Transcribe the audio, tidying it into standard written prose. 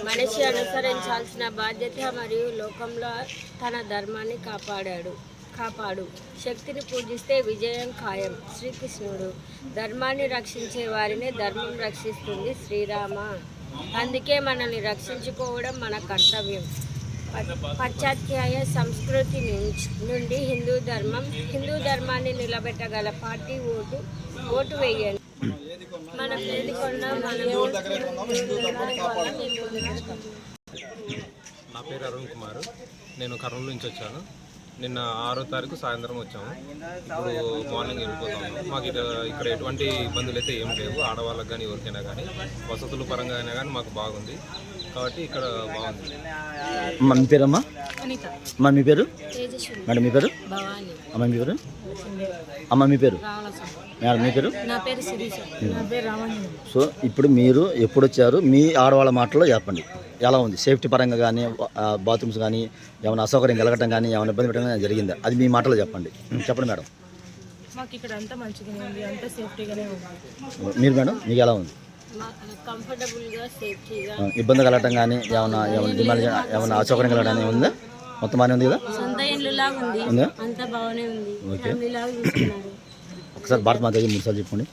మనిషి అనుసరించాల్సిన బాధ్యత మరియు లోకంలో తన ధర్మాన్ని కాపాడు శక్తిని పూజిస్తే విజయం ఖాయం. శ్రీకృష్ణుడు ధర్మాన్ని రక్షించే వారిని ధర్మం రక్షిస్తుంది శ్రీరామ. అందుకే మనల్ని రక్షించుకోవడం మన కర్తవ్యం. పాశ్చాత్య సంస్కృతి నుండి హిందూ ధర్మాన్ని నిలబెట్టగల పార్టీ ఓటు వేయండి. మన పేరుకొన్న నా పేరు అరుణ్ కుమార్. నేను కర్నూలు నుంచి వచ్చాను. నిన్న 6వ తారీఖు సాయంత్రం వచ్చాము. ఇప్పుడు మార్నింగ్ వెళ్ళిపోతాము. మాకు ఇక్కడ ఎటువంటి ఇబ్బందులు అయితే ఏం లేవు. ఆడవాళ్ళకి కానీ ఎవరికైనా కానీ వసతుల పరంగా అయినా కానీ మాకు బాగుంది. కాబట్టి ఇక్కడ బాగుంది. మీ పేరమ్మా? అమ్మ మీ పేరు? మేడం మీ పేరు? అమ్మ మీ పేరు? అమ్మ మీ పేరు? మేడం మీ పేరు? సో ఇప్పుడు మీరు ఎప్పుడు వచ్చారు? మీ ఆడవాళ్ళ మాటలో చెప్పండి. ఎలా ఉంది? సేఫ్టీ పరంగా కానీ, బాత్రూమ్స్ కానీ, ఏమైనా అసౌకర్యం కలగటం కానీ, ఏమైనా ఇబ్బంది పెట్టడం కానీ జరిగిందా? అది మీ మాటలో చెప్పండి. చెప్పండి మేడం. మాకు ఇక్కడ అంతా మంచిగానే ఉంది, అంతా సేఫ్టీగానే ఉంది. మీరు మేడం మీకు ఎలా ఉంది? కంఫర్టబుల్గా సేఫ్టీగా. ఇబ్బంది కలగటం కానీ, ఏమైనా డిమాండ్ ఏమైనా అసౌకర్యం కలగడం ఉంది? మొత్తం బాగానే ఉంది కదా? సొంత ఇల్లులాగా ఉంది, అంతా బాగానే ఉంది. ఓకే, ఒకసారి భారత్ మాతాకి 3 సార్లు చెప్పండి.